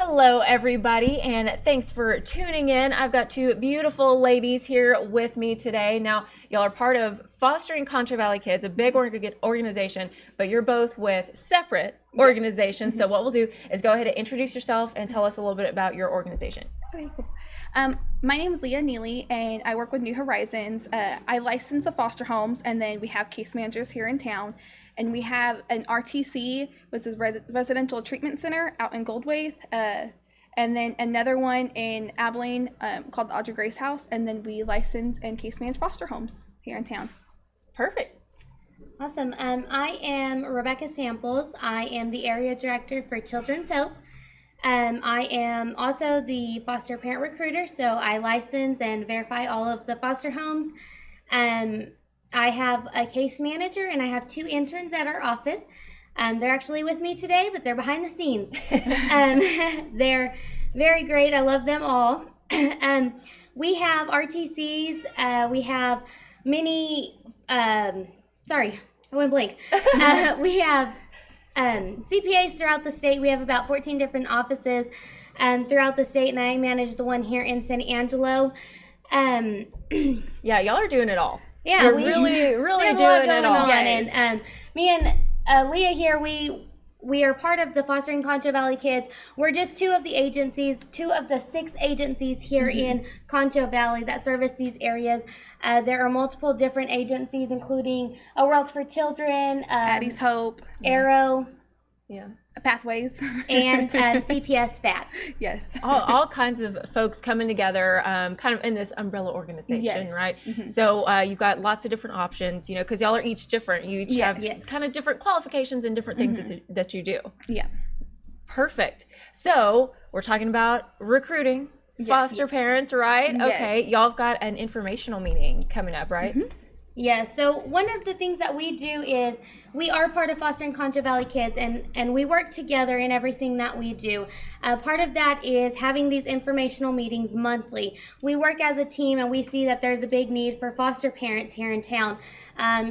Hello, everybody, and thanks for tuning in. I've got two beautiful ladies here with me today. Now, y'all are part of Fostering Concho Valley Kids, a big organization, but you're both with separate organizations. So what we'll do is go ahead and introduce yourself and tell us a little bit about your organization. Okay, cool. My name is Leah Neely, and I work with New Horizons. I license the foster homes, and then we have case managers here in town. And we have an RTC, which is Residential Treatment Center out in Goldwaith, and then another one in Abilene called the Audrey Grace House. And then we license and case manage foster homes here in town. Perfect. Awesome. I am Rebecca Samples. I am the area director for Children's Hope. I am also the foster parent recruiter, so I license and verify all of the foster homes. I have a case manager, and I have two interns at our office. They're actually with me today, but they're behind the scenes. They're very great. I love them all. We have RTCs. We have many, sorry, I went blank. We have CPAs throughout the state. We have about 14 different offices throughout the state, and I manage the one here in San Angelo. Yeah, y'all are doing it all. Yeah, you're really doing it all. Yes. And me and Leah here, we are part of the Fostering Concho Valley Kids. We're just two of the 6 agencies here in Concho Valley that service these areas. There are multiple different agencies, including A World for Children, Addie's Hope, Arrow, Pathways, and CPS FAT. Yes. all kinds of folks coming together, kind of in this umbrella organization, right? So you've got lots of different options, because y'all are each different. You each have kind of different qualifications and different things that you do. Yeah. Perfect. So we're talking about recruiting foster parents, right? Yes. Okay. Y'all have got an informational meeting coming up, right? Yes, so one of the things that we do is we are part of Fostering Concho Valley Kids, and we work together in everything that we do. Part of that is having these informational meetings monthly. We work as a team, and we see that there's a big need for foster parents here in town.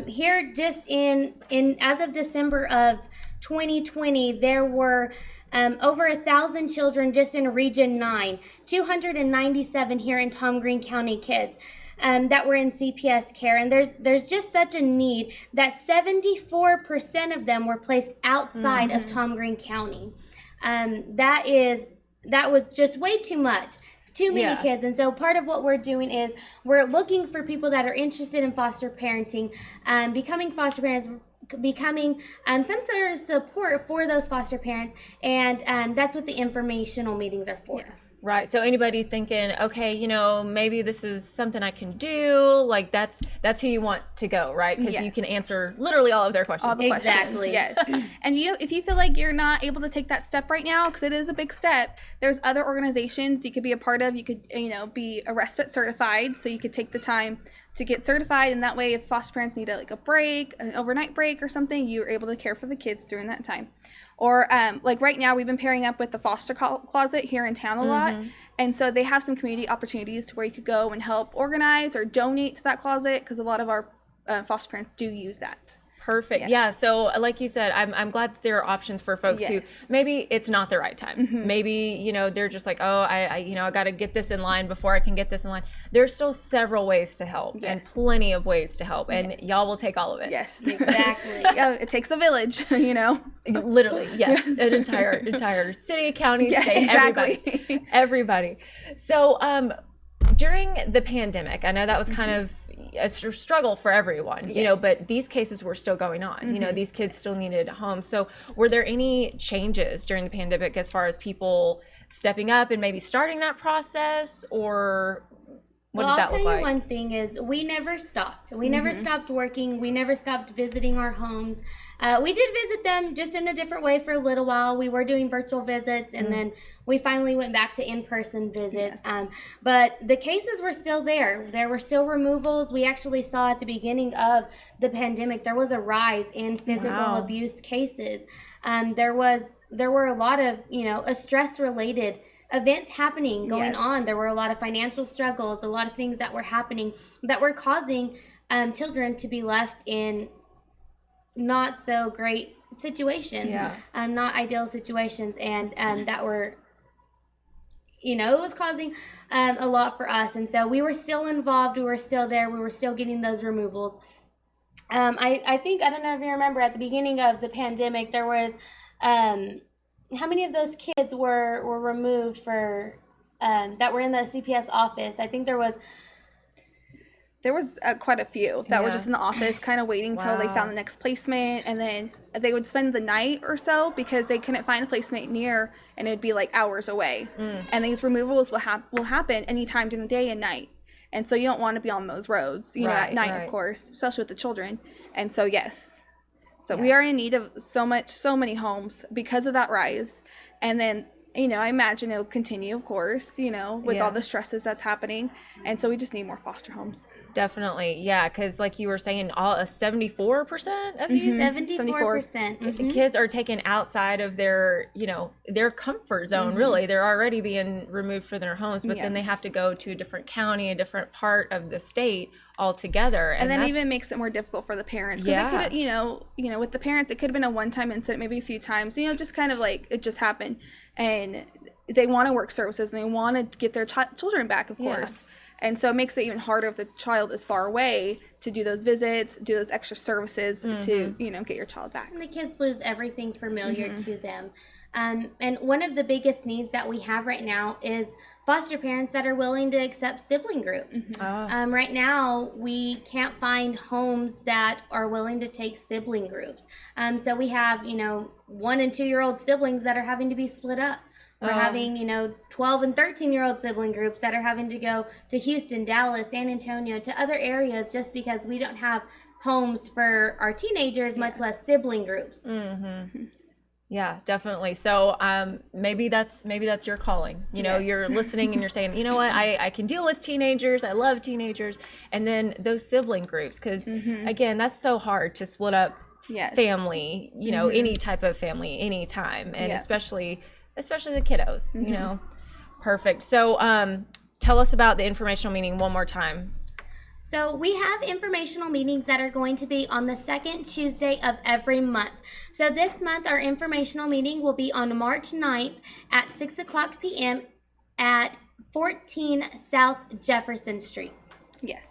Here, just in as of December of 2020, there were over 1,000 children just in Region 9, 297 here in Tom Green County kids. That were in CPS care, and there's just such a need that 74% of them were placed outside of Tom Green County. That was just way too much. Too many kids. And so part of what we're doing is we're looking for people that are interested in foster parenting, becoming foster parents, becoming some sort of support for those foster parents, and that's what the informational meetings are for. Yes. Right. So anybody thinking, okay, maybe this is something I can do, like that's who you want to go, right? Because you can answer literally all of their questions. All the Exactly. questions, yes. And if you feel like you're not able to take that step right now, because it is a big step, there's other organizations you could be a part of. You could, be a respite certified, so you could take the time to get certified, and that way if foster parents need a break, an overnight break or something, you're able to care for the kids during that time. Or like right now, we've been pairing up with the foster closet here in town a lot. And so they have some community opportunities to where you could go and help organize or donate to that closet, because a lot of our foster parents do use that. Perfect. Yes. Yeah. So like you said, I'm glad that there are options for folks who maybe it's not the right time. Maybe, they're just like, oh, I got to get this in line before I can get this in line. There's still several ways to help and plenty of ways to help. And y'all will take all of it. Yes. Exactly. It takes a village, Literally. Yes. An entire city, county, state, exactly. everybody. So, during the pandemic, I know that was kind of a struggle for everyone, but these cases were still going on. These kids still needed homes. So were there any changes during the pandemic as far as people stepping up and maybe starting that process, or what did that look like? I'll tell you one thing is we never stopped. We never stopped working. We never stopped visiting our homes. We did visit them just in a different way for a little while. We were doing virtual visits, and then we finally went back to in-person visits. But the cases were still there. There were still removals. We actually saw at the beginning of the pandemic, there was a rise in physical abuse cases. There were a lot of, stress-related events happening, going on. There were a lot of financial struggles, a lot of things that were happening that were causing children to be left in not so great situations, not ideal situations, and that were it was causing a lot for us. And so we were still involved. We were still there. We were still getting those removals. I think, I don't know if you remember, at the beginning of the pandemic, there was, how many of those kids were removed for, that were in the CPS office? I think there was quite a few that were just in the office kind of waiting till they found the next placement, and then they would spend the night or so because they couldn't find a placement near, and it'd be like hours away. And these removals will happen anytime during the day and night, and so you don't want to be on those roads at night, of course, especially with the children. And so we are in need of so many homes because of that rise. And then I imagine it'll continue, of course, with all the stresses that's happening. And so we just need more foster homes. Definitely. Yeah. Because like you were saying, 74% of these 74% kids are taken outside of their, their comfort zone, really. They're already being removed from their homes, but then they have to go to a different county, a different part of the state altogether. And then even makes it more difficult for the parents. Because it could, with the parents, it could have been a one-time incident, maybe a few times, just kind of like it just happened. And they want to work services and they want to get their children back, of course. And so it makes it even harder if the child is far away to do those visits, do those extra services to, get your child back. And the kids lose everything familiar to them. And one of the biggest needs that we have right now is foster parents that are willing to accept sibling groups. Right now, we can't find homes that are willing to take sibling groups. So we have, 1 and 2-year-old siblings that are having to be split up. We're having, 12 and 13-year-old sibling groups that are having to go to Houston, Dallas, San Antonio, to other areas just because we don't have homes for our teenagers, much less sibling groups. Yeah, definitely. So maybe that's your calling. You're listening and you're saying, you know what, I can deal with teenagers. I love teenagers. And then those sibling groups, because again, that's so hard to split up family, any type of family, anytime. And especially the kiddos, Perfect. So tell us about the informational meeting one more time. So we have informational meetings that are going to be on the second Tuesday of every month. So this month, our informational meeting will be on March 9th at 6:00 p.m. at 14 South Jefferson Street. Yes.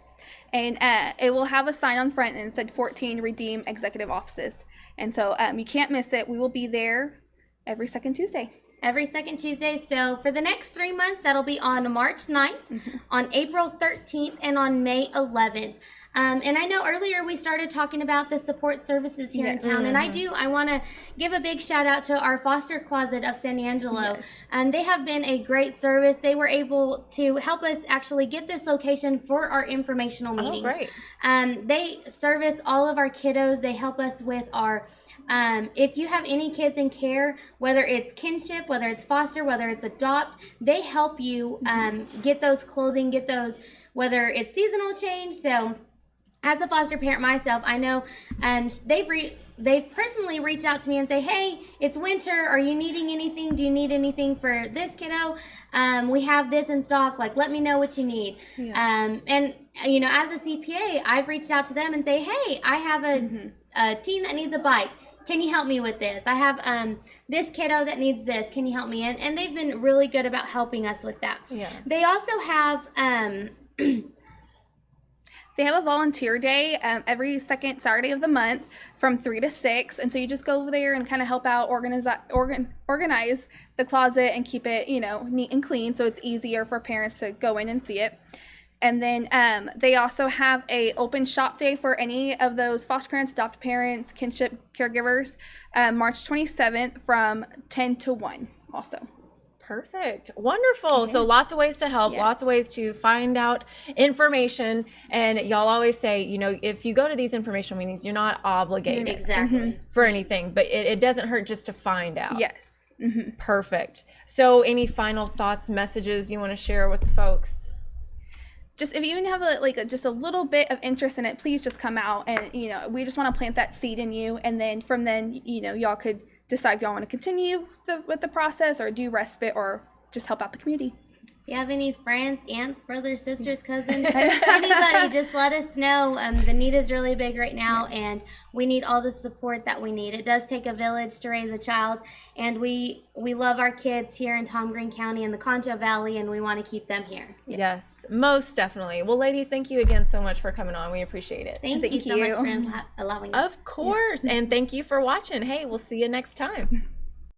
And it will have a sign on front and it said 14 Redeem Executive Offices. And so you can't miss it. We will be there every second Tuesday. Every second Tuesday. So for the next 3 months, that'll be on March 9th, on April 13th, and on May 11th. And I know earlier we started talking about the support services here in town, and I want to give a big shout out to our foster closet of San Angelo. And they have been a great service. They were able to help us actually get this location for our informational meetings. Oh, great. They service all of our kiddos. They help us with our if you have any kids in care, whether it's kinship, whether it's foster, whether it's adopt, they help you get those clothing, get those, whether it's seasonal change. So as a foster parent myself, I know they've personally reached out to me and say, hey, it's winter. Are you needing anything? Do you need anything for this kiddo? We have this in stock. Like, let me know what you need. And, as a CPA, I've reached out to them and say, hey, I have a teen that needs a bike. Can you help me with this? I have this kiddo that needs this. Can you help me? And they've been really good about helping us with that. They also have they have a volunteer day every second Saturday of the month from 3 to 6. And so you just go over there and kind of help out organize the closet and keep it, neat and clean, so it's easier for parents to go in and see it. And then they also have a open shop day for any of those foster parents, adopted parents, kinship caregivers, March 27th from 10 to 1 also. Perfect. Wonderful. So lots of ways to help, lots of ways to find out information. And y'all always say, if you go to these informational meetings, you're not obligated for anything, but it doesn't hurt just to find out. Yes. Perfect. So any final thoughts, messages you want to share with the folks? Just if you even have just a little bit of interest in it, please just come out, and we just want to plant that seed in you, and then from then y'all could decide if y'all want to continue with the process or do respite or just help out the community. If you have any friends, aunts, brothers, sisters, cousins, anybody, just let us know. The need is really big right now, and we need all the support that we need. It does take a village to raise a child, and we love our kids here in Tom Green County and the Concho Valley, and we want to keep them here. Yes, most definitely. Well, ladies, thank you again so much for coming on. We appreciate it. Thank you so much for allowing us. Of course, and thank you for watching. Hey, we'll see you next time.